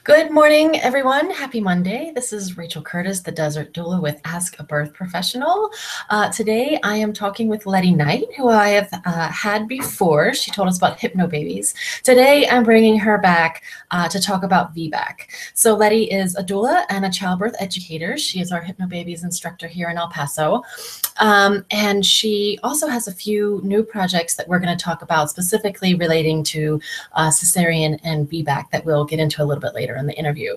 Good morning, everyone. Happy Monday. This is Rachel Curtis, the Desert Doula with Ask a Birth Professional. Today, I am talking with Lety Knight, who I have had before. She told us about Hypnobabies. Today, I'm bringing her back to talk about VBAC. So Lety is a doula and a childbirth educator. She is our Hypnobabies instructor here in El Paso. And she also has a few new projects that we're going to talk about, specifically relating to cesarean and VBAC, that we'll get into a little bit later in the interview.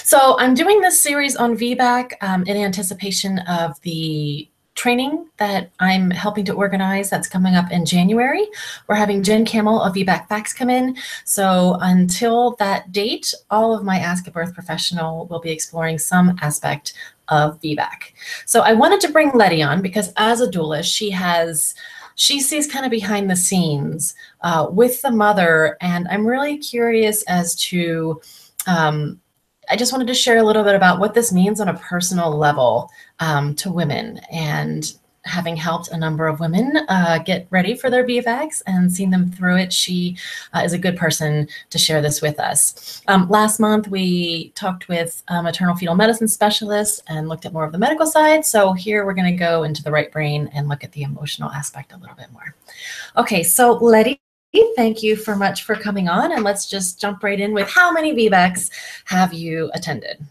So I'm doing this series on VBAC in anticipation of the training that I'm helping to organize that's coming up in January. We're having Jen Kamel of VBAC Facts come in. So until that date, all of my Ask a Birth Professional will be exploring some aspect of VBAC. So I wanted to bring Lety on because as a doula, she sees kind of behind the scenes with the mother, and I'm really curious as to, I just wanted to share a little bit about what this means on a personal level to women, and having helped a number of women get ready for their VBACs and seen them through it, she is a good person to share this with us. Last month, we talked with a maternal fetal medicine specialist and looked at more of the medical side. So here we're going to go into the right brain and look at the emotional aspect a little bit more. Okay, so Lety, thank you so much for coming on, and let's just jump right in with how many VBACs have you attended?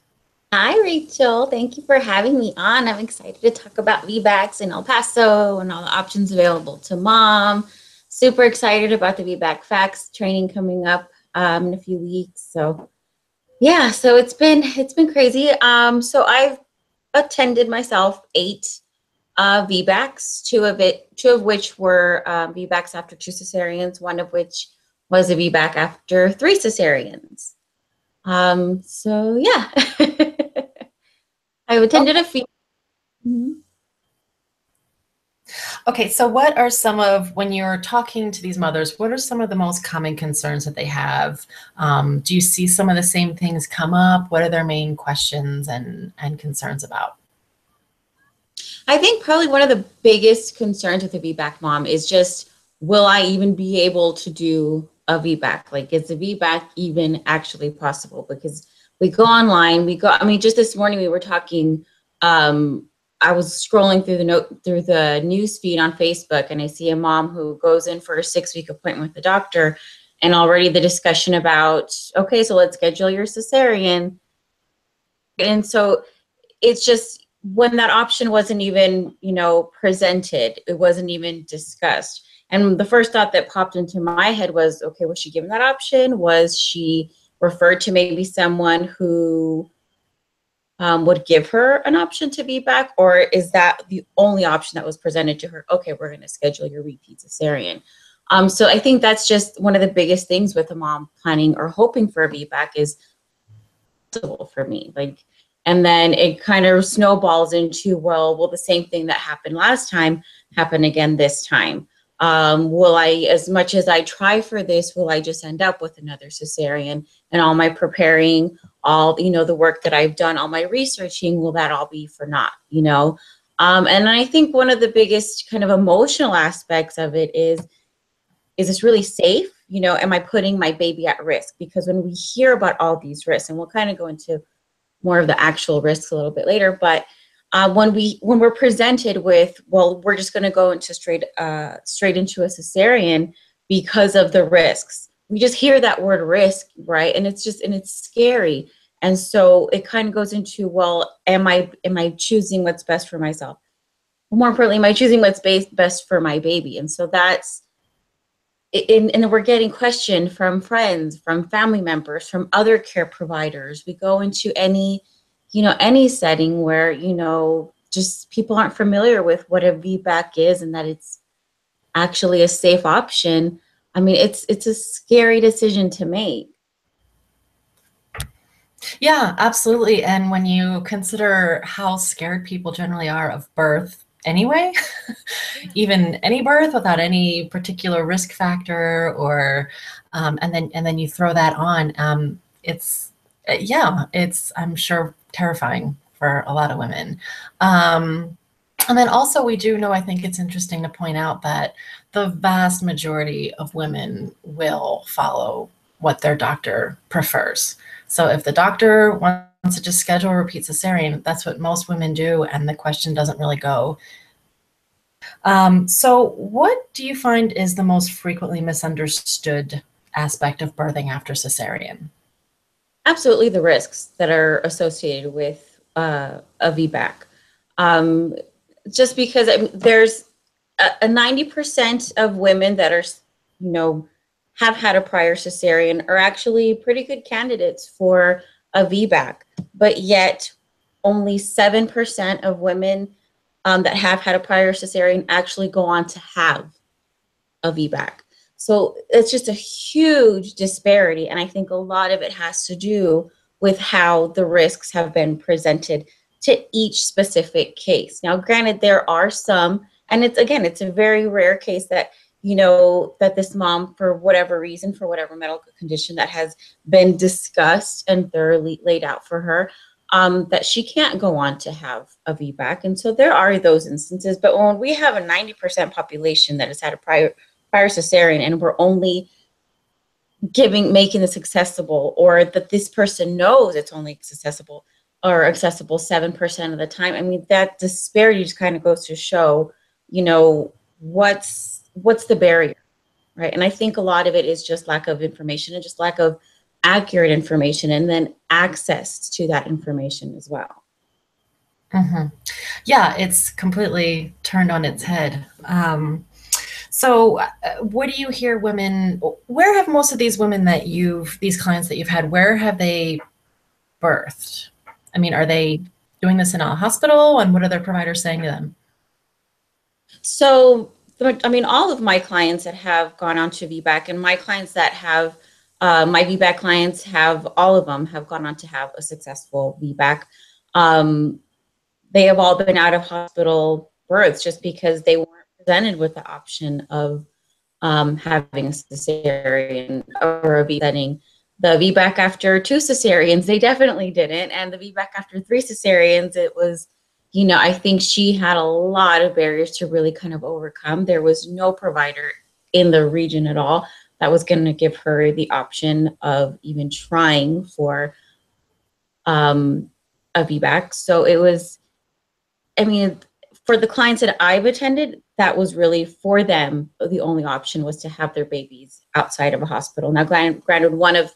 Hi, Rachel. Thank you for having me on. I'm excited to talk about VBACs in El Paso and all the options available to mom. Super excited about the VBAC Facts training coming up in a few weeks. So yeah, so it's been crazy. So I've attended myself 8 VBACs, two of which were VBACs after 2 cesareans, one of which was a VBAC after 3 cesareans. So yeah, I've attended a few. Okay, so what are some of, when you're talking to these mothers, what are some of the most common concerns that they have? Do you see some of the same things come up? What are their main questions and concerns about? I think probably one of the biggest concerns with a VBAC mom is just, will I even be able to do a VBAC? Like, is the VBAC even actually possible? Because we go online, just this morning we were talking, I was scrolling through the news feed on Facebook, and I see a mom who goes in for a 6-week appointment with the doctor, and already the discussion about, okay, so let's schedule your cesarean. And so it's just, when that option wasn't even, presented, it wasn't even discussed. And the first thought that popped into my head was, okay, was she given that option? Was she referred to maybe someone who would give her an option to be back? Or is that the only option that was presented to her? Okay, we're going to schedule your repeat cesarean. So I think that's just one of the biggest things with a mom planning or hoping for a VBAC is possible for me. And then it kind of snowballs into, well, will the same thing that happened last time happen again this time? Will I, as much as I try for this, will I just end up with another cesarean? And all my preparing, all, the work that I've done, all my researching, will that all be for naught, And I think one of the biggest kind of emotional aspects of it is this really safe? Am I putting my baby at risk? Because when we hear about all these risks, and we'll kind of go into more of the actual risks a little bit later, but when we're presented with, well, we're just going to go into straight into a cesarean because of the risks. We just hear that word risk, right? And it's scary. And so it kind of goes into, well, am I choosing what's best for myself? More importantly, am I choosing what's best for my baby? And so that's, and we're getting questioned from friends, from family members, from other care providers. We go into any setting where, just people aren't familiar with what a VBAC is and that it's actually a safe option. I mean, it's a scary decision to make. Yeah, absolutely. And when you consider how scared people generally are of birth anyway, even any birth without any particular risk factor, or and then you throw that on, it's I'm sure terrifying for a lot of women. And then also we do know, I think it's interesting to point out that the vast majority of women will follow what their doctor prefers. So if the doctor wants to just schedule a repeat cesarean, that's what most women do, and the question doesn't really go. So what do you find is the most frequently misunderstood aspect of birthing after cesarean? Absolutely, the risks that are associated with a VBAC. Just because there's a 90% of women that are, you know, have had a prior cesarean are actually pretty good candidates for a VBAC, but yet only 7% of women that have had a prior cesarean actually go on to have a VBAC. So it's just a huge disparity. And I think a lot of it has to do with how the risks have been presented to each specific case. Now, granted, there are some, and it's a very rare case that, you know, that this mom, for whatever reason, for whatever medical condition that has been discussed and thoroughly laid out for her, that she can't go on to have a VBAC. And so there are those instances. But when we have a 90% population that has had a prior cesarean, and we're only making this accessible, or that this person knows it's only accessible 7% of the time. I mean, that disparity just kind of goes to show, you know, what's the barrier, right? And I think a lot of it is just lack of information and just lack of accurate information, and then access to that information as well. Mm-hmm. Yeah, it's completely turned on its head. So what do you hear women, where have most of these women that these clients that you've had, where have they birthed? I mean, are they doing this in a hospital, and what are their providers saying to them? So, I mean, all of my clients that have gone on to VBAC, and my clients that have, my VBAC clients have, all of them have gone on to have a successful VBAC. They have all been out of hospital births just because they weren't presented with the option of having a cesarean or a VBAC setting. The VBAC after 2 cesareans, they definitely didn't. And the VBAC after 3 cesareans, it was, you know, I think she had a lot of barriers to really kind of overcome. There was no provider in the region at all that was going to give her the option of even trying for a VBAC. So it was, I mean, for the clients that I've attended, that was really for them, the only option was to have their babies outside of a hospital. Now, granted, one of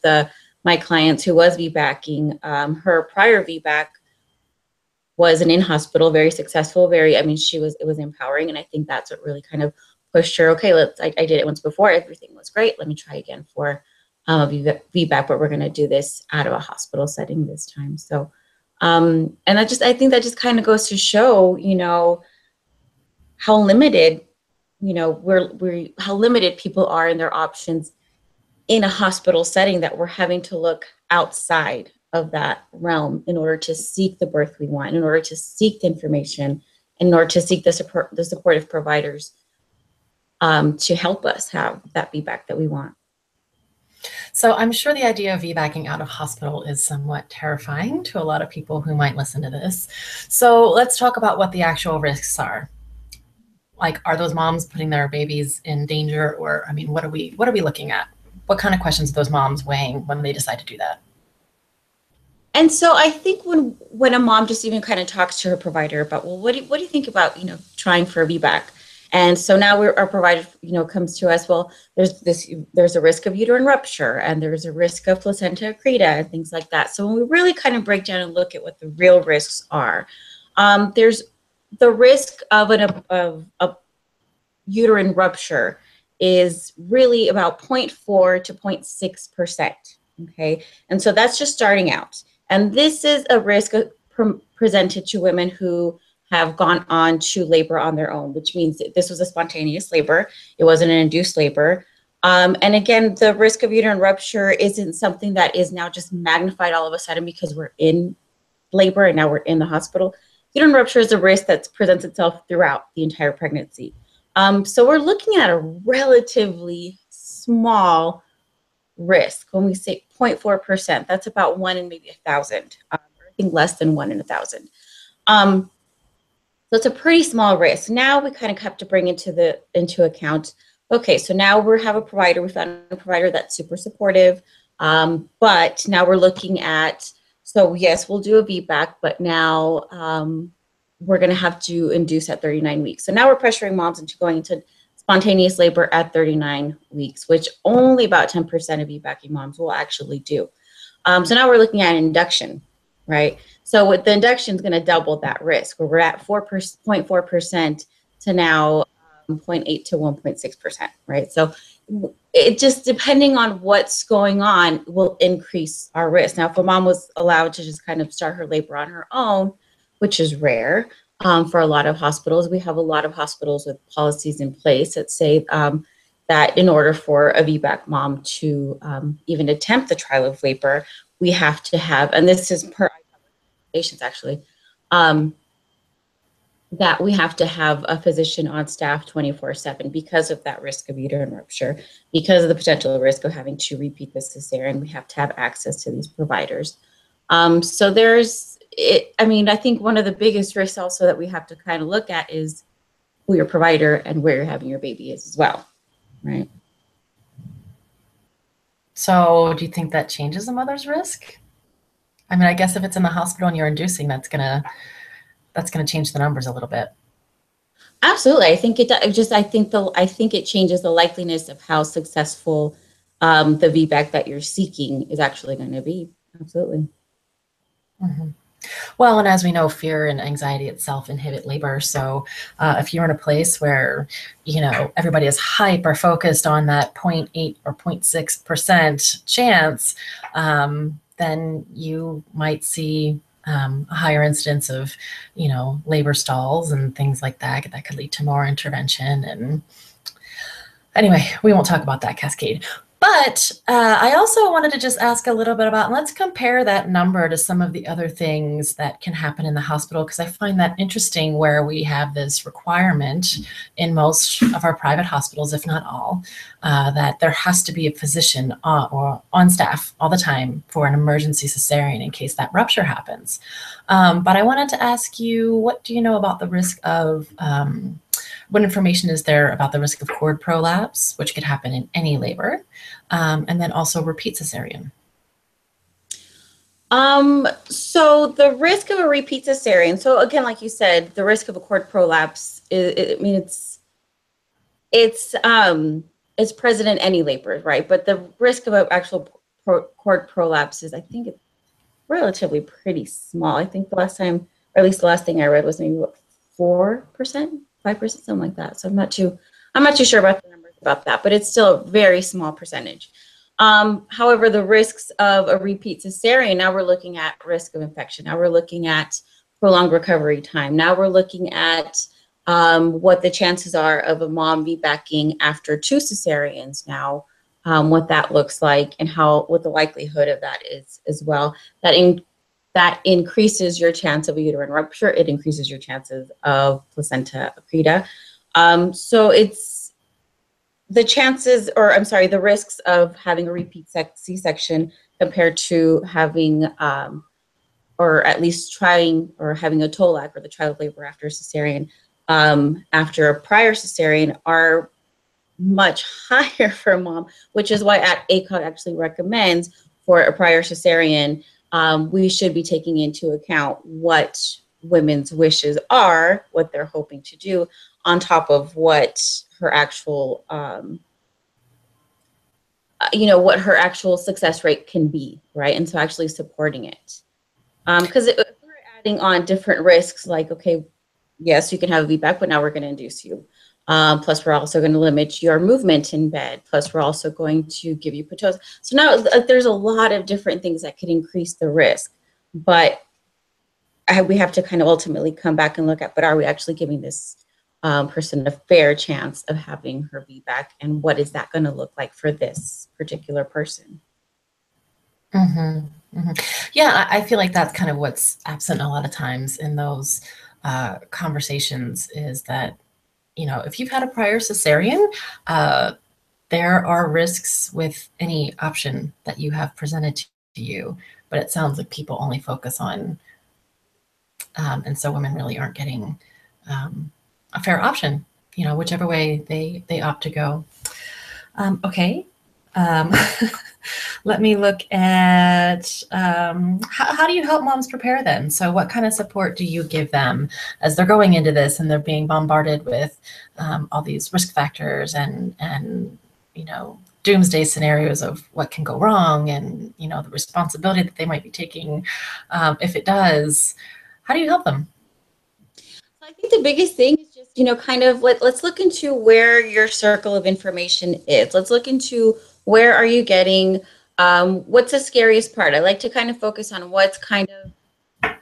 my clients who was VBACing, her prior VBAC was an in-hospital, very successful, it was empowering. And I think that's what really kind of pushed her, okay, I did it once before, everything was great, let me try again for VBAC, but we're gonna do this out of a hospital setting this time. So, and I think that just kind of goes to show, you know, how limited, you know, how limited people are in their options in a hospital setting, that we're having to look outside of that realm in order to seek the birth we want, in order to seek the information, in order to seek the supportive providers to help us have that VBAC that we want. So I'm sure the idea of VBACing out of hospital is somewhat terrifying to a lot of people who might listen to this. So let's talk about what the actual risks are. Like, are those moms putting their babies in danger? Or, I mean, what are we looking at? What kind of questions are those moms weighing when they decide to do that? And so I think when a mom just even kind of talks to her provider about, well, what do you think about, you know, trying for a VBAC? And so now our provider, you know, comes to us, well, there's a risk of uterine rupture, and there's a risk of placenta accreta and things like that. So when we really kind of break down and look at what the real risks are, there's the risk of a uterine rupture is really about 0.4 to 0.6%. Okay. And so that's just starting out. And this is a risk presented to women who have gone on to labor on their own, which means that this was a spontaneous labor. It wasn't an induced labor. And again, the risk of uterine rupture isn't something that is now just magnified all of a sudden because we're in labor and now we're in the hospital. Uterine rupture is a risk that presents itself throughout the entire pregnancy. So we're looking at a relatively small risk. When we say 0.4%, that's about 1 in maybe 1,000, or I think less than 1 in 1,000. So it's a pretty small risk. Now we kind of have to bring into account okay, so now we have a provider. We found a provider that's super supportive. But now we're looking at, so yes, we'll do a VBAC, but now we're going to have to induce at 39 weeks. So now we're pressuring moms into going into spontaneous labor at 39 weeks, which only about 10% of VBAC moms will actually do. So now we're looking at induction, right? So with the induction is going to double that risk, where we're at 4.4% to now 0.8 to 1.6%, right? So it just, depending on what's going on, will increase our risk. Now, if a mom was allowed to just kind of start her labor on her own, which is rare for a lot of hospitals, we have a lot of hospitals with policies in place that say that in order for a VBAC mom to even attempt the trial of labor, we have to have, and this is per patients actually, that we have to have a physician on staff 24/7 because of that risk of uterine rupture, because of the potential risk of having to repeat the cesarean. We have to have access to these providers. So there's, I mean, I think one of the biggest risks also that we have to kind of look at is who your provider and where you're having your baby is as well, right? So do you think that changes the mother's risk? I mean, I guess if it's in the hospital and you're inducing, that's gonna change the numbers a little bit. Absolutely, I think it just I think it changes the likeliness of how successful the VBAC that you're seeking is actually going to be. Absolutely. Mm-hmm. Well, and as we know, fear and anxiety itself inhibit labor. So if you're in a place where, everybody is hyper focused on that 0.8 or 0.6% chance, then you might see a higher incidence of, labor stalls and things like that. That could lead to more intervention. And anyway, we won't talk about that cascade. But I also wanted to just ask a little bit about, let's compare that number to some of the other things that can happen in the hospital, because I find that interesting where we have this requirement in most of our private hospitals, if not all, that there has to be a physician or on staff all the time for an emergency cesarean in case that rupture happens. But I wanted to ask you, what do you know about the risk of what information is there about the risk of cord prolapse, which could happen in any labor, and then also repeat cesarean? So the risk of a repeat cesarean. So again, like you said, the risk of a cord prolapse it's present in any labor, right? But the risk of an actual cord prolapse is, I think, it's relatively pretty small. I think the last time, or at least the last thing I read was maybe 4%, 5%, something like that. So I'm not too sure about the numbers about that, but it's still a very small percentage. However, the risks of a repeat cesarean, now we're looking at risk of infection. Now we're looking at prolonged recovery time. Now we're looking at what the chances are of a mom VBACing after 2 cesareans now, what that looks like, and what the likelihood of that is as well. That increases your chance of a uterine rupture. It increases your chances of placenta accreta. So it's the risks of having a repeat C-section compared to having, or at least trying or having a TOLAC, or the trial of labor after a cesarean, after a prior cesarean, are much higher for a mom, which is why ACOG actually recommends for a prior cesarean, we should be taking into account what women's wishes are, what they're hoping to do, on top of what her actual, what her actual success rate can be, right? And so actually supporting it. Because if we're adding on different risks, like, okay, yes, you can have a VBAC, but now we're going to induce you. Plus, we're also going to limit your movement in bed. Plus, we're also going to give you pitosis. So now there's a lot of different things that could increase the risk. But we have to kind of ultimately come back and look at, but are we actually giving this person a fair chance of having her VBAC? And what is that going to look like for this particular person? Mm-hmm. Mm-hmm. Yeah, I feel like that's kind of what's absent a lot of times in those conversations, is that, if you've had a prior cesarean, there are risks with any option that you have presented to you, but it sounds like people only focus on, and so women really aren't getting a fair option, whichever way they opt to go. Okay. Um, let me look at how do you help moms prepare then? So what kind of support do you give them as they're going into this and they're being bombarded with all these risk factors and doomsday scenarios of what can go wrong and the responsibility that they might be taking if it does. How do you help them? So I think the biggest thing is just, kind of let's look into where your circle of information is. Let's look into where are you getting, what's the scariest part? I like to kind of focus on what's kind of,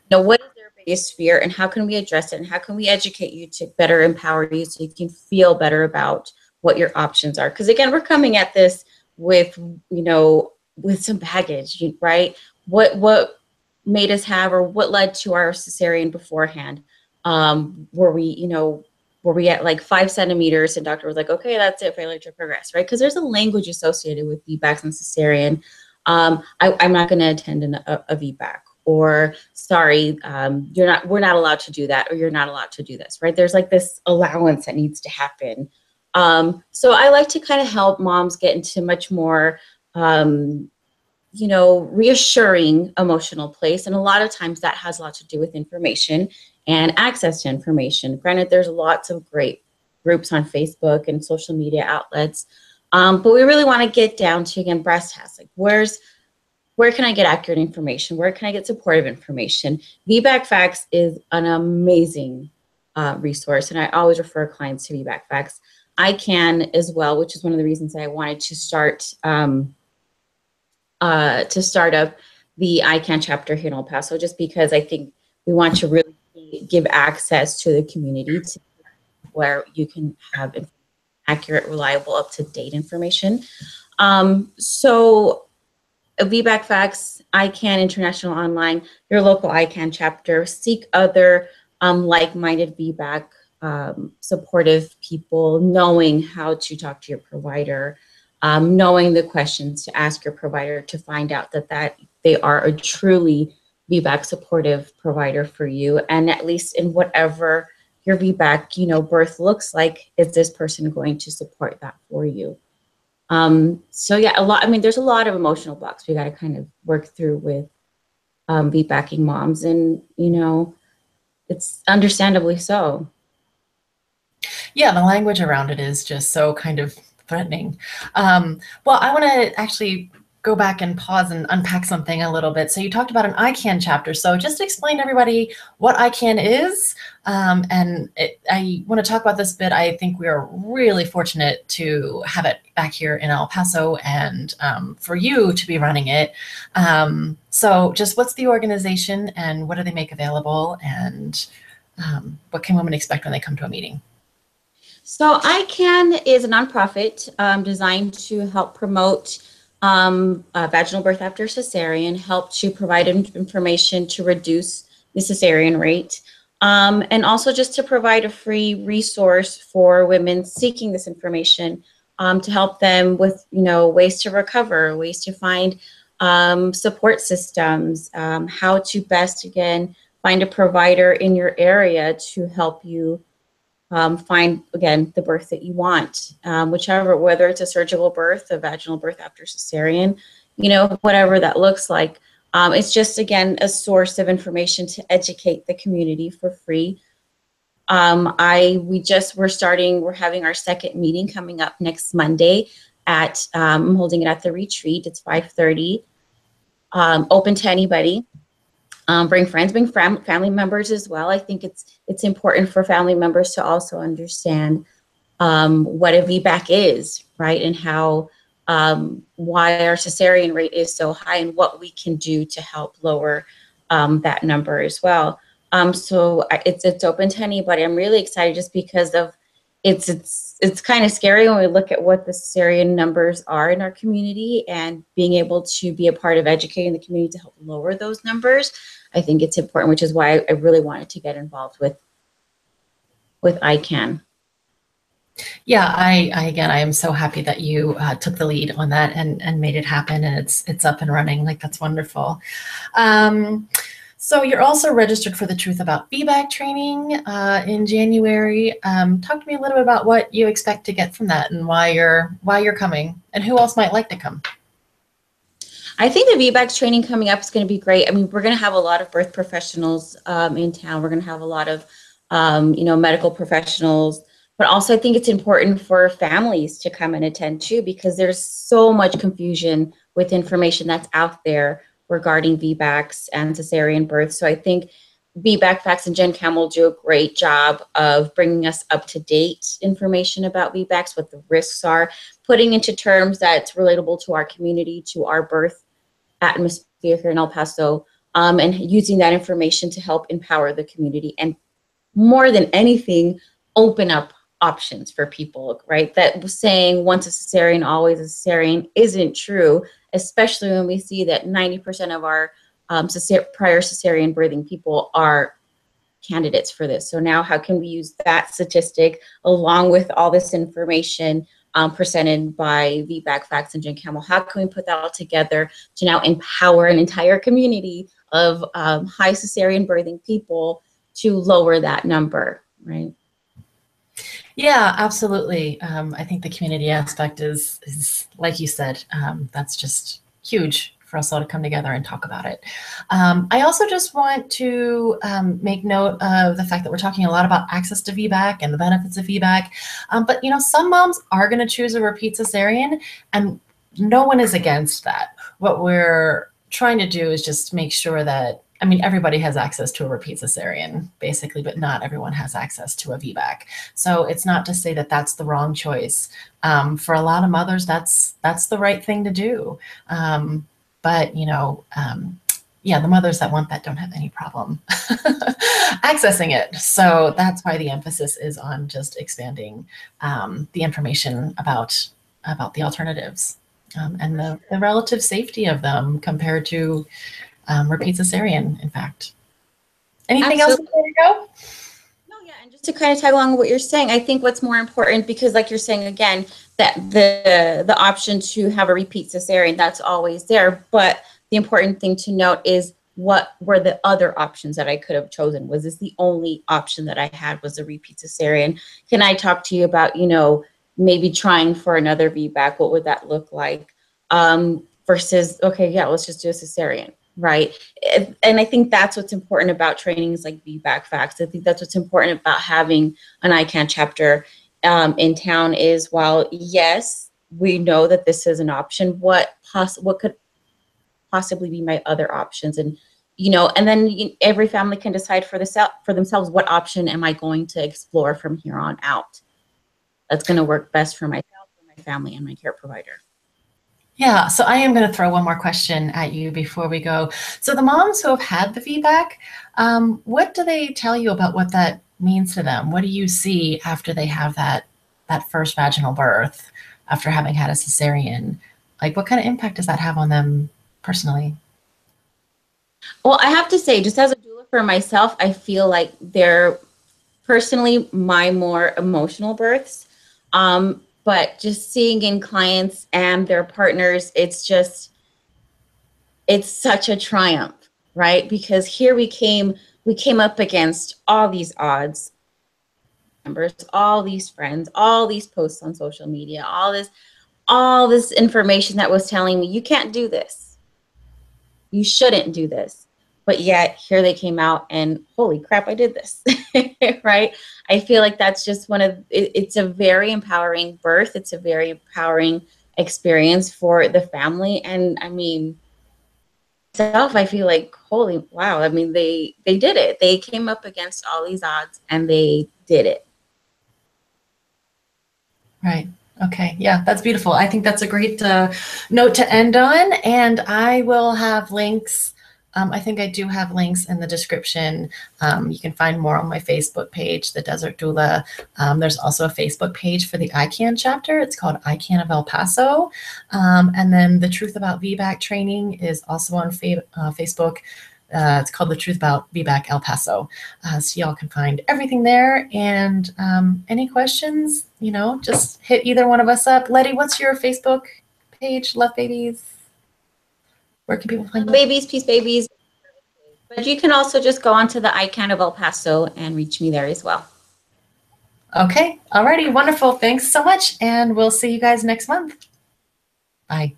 what is their biggest fear and how can we address it and how can we educate you to better empower you so you can feel better about what your options are. Because again, we're coming at this with, with some baggage, right? What made us have or what led to our cesarean beforehand? Were we at like 5 centimeters and doctor was like, okay, that's it, failure to progress, right? Because there's a language associated with VBACs and cesarean. I'm not going to attend a VBAC, or sorry, we're not allowed to do that, or you're not allowed to do this, right? There's like this allowance that needs to happen. So I like to kind of help moms get into much more, reassuring emotional place. And a lot of times that has a lot to do with information and access to information. Granted, there's lots of great groups on Facebook and social media outlets. But we really want to get down to, again, breast tests. Like where can I get accurate information? Where can I get supportive information? VBAC Facts is an amazing resource. And I always refer clients to VBAC Facts. I can as well, which is one of the reasons I wanted to start up the ICANN chapter here in El Paso, just because I think we want to really give access to the community to where you can have accurate, reliable, up-to-date information. So VBAC Facts, ICANN International Online, your local ICANN chapter, seek other like-minded VBAC supportive people, knowing how to talk to your provider, knowing the questions to ask your provider to find out that they are a truly VBAC supportive provider for you. And at least in whatever your VBAC, birth looks like, is this person going to support that for you? So yeah, there's a lot of emotional blocks we got to kind of work through with VBACing moms, and, it's understandably so. Yeah, the language around it is just so kind of threatening. Well, I want to actually go back and pause and unpack something a little bit. So you talked about an ICANN chapter. So just to explain to everybody what ICANN is, I want to talk about this bit. I think we are really fortunate to have it back here in El Paso and for you to be running it. So just what's the organization and what do they make available, and what can women expect when they come to a meeting? So ICANN is a nonprofit designed to help promote vaginal birth after cesarean, help to provide information to reduce the cesarean rate, and also just to provide a free resource for women seeking this information to help them with, ways to recover, ways to find support systems, how to best, again, find a provider in your area to help you find, again, the birth that you want, whether it's a surgical birth, a vaginal birth after cesarean, whatever that looks like. It's just, again, a source of information to educate the community for free. We're having our second meeting coming up next Monday I'm holding it at the retreat. It's 5:30, open to anybody. Bring friends, bring family members as well. I think it's important for family members to also understand what a VBAC is, right? And how, why our cesarean rate is so high and what we can do to help lower that number as well. So it's open to anybody. I'm really excited just because of it's kind of scary when we look at what the cesarean numbers are in our community, and being able to be a part of educating the community to help lower those numbers. I think it's important, which is why I really wanted to get involved with ICANN. Yeah, again, I am so happy that you took the lead on that and made it happen, and it's up and running. Like, that's wonderful. So you're also registered for the Truth About VBAC training in January. Talk to me a little bit about what you expect to get from that and why you're coming and who else might like to come. I think the VBAC training coming up is going to be great. I mean, we're going to have a lot of birth professionals in town. We're going to have a lot of, medical professionals, but also I think it's important for families to come and attend too, because there's so much confusion with information that's out there regarding VBACs and cesarean birth. So I think VBAC Facts and Jen Kamel do a great job of bringing us up to date information about VBACs, what the risks are, putting into terms that's relatable to our community, to our birth atmosphere here in El Paso, and using that information to help empower the community and more than anything, open up options for people, right? That was saying once a cesarean, always a cesarean isn't true, especially when we see that 90% of our prior cesarean birthing people are candidates for this. So now how can we use that statistic along with all this information presented by VBAC Facts and Jen Kamel? How can we put that all together to now empower an entire community of high cesarean birthing people to lower that number, right? Yeah, absolutely. I think the community aspect is like you said, that's just huge for us all to come together and talk about it. I also just want to make note of the fact that we're talking a lot about access to VBAC and the benefits of VBAC. But some moms are going to choose a repeat cesarean, and no one is against that. What we're trying to do is just make sure that, I mean, everybody has access to a repeat cesarean, basically, but not everyone has access to a VBAC. So it's not to say that that's the wrong choice. For a lot of mothers, that's the right thing to do. But yeah, the mothers that want that don't have any problem accessing it. So that's why the emphasis is on just expanding the information about the alternatives and the relative safety of them compared to repeat cesarean, in fact. Anything else before we go? No, yeah, and just to kind of tag along with what you're saying, I think what's more important, because like you're saying again, that the option to have a repeat cesarean, that's always there. But the important thing to note is, what were the other options that I could have chosen? Was this the only option that I had, was a repeat cesarean? Can I talk to you about, maybe trying for another VBAC? What would that look like? Versus, okay, yeah, let's just do a cesarean. Right. And I think that's what's important about trainings like VBAC Facts. I think that's what's important about having an ICANN chapter in town is, while yes, we know that this is an option, what could possibly be my other options? And, and then every family can decide for themselves, what option am I going to explore from here on out? That's going to work best for myself, for my family, and my care provider. Yeah, so I am going to throw one more question at you before we go. So the moms who have had the VBAC, what do they tell you about what that means to them? What do you see after they have that first vaginal birth, after having had a cesarean? Like, what kind of impact does that have on them personally? Well, I have to say, just as a doula for myself, I feel like they're personally my more emotional births. But just seeing in clients and their partners, it's such a triumph, right? Because here we came up against all these odds, members, all these friends, all these posts on social media, all this information that was telling me, you can't do this. You shouldn't do this. But yet here they came out and holy crap, I did this, right? I feel like that's just it's a very empowering birth. It's a very empowering experience for the family. And I mean, myself, I feel like, holy wow. I mean, they did it. They came up against all these odds and they did it. Right. Okay. Yeah, that's beautiful. I think that's a great note to end on. And I will have links. I think I do have links in the description. You can find more on my Facebook page, The Desert Doula. There's also a Facebook page for the ICANN chapter. It's called ICANN of El Paso. And then the Truth About VBAC training is also on Facebook. It's called the Truth About VBAC El Paso. So y'all can find everything there. And any questions, just hit either one of us up. Lety, what's your Facebook page? Love Babies? Where can people find you? Babies, Peace Babies. But you can also just go onto the ICANN of El Paso and reach me there as well. Okay. Alrighty. Wonderful. Thanks so much. And we'll see you guys next month. Bye.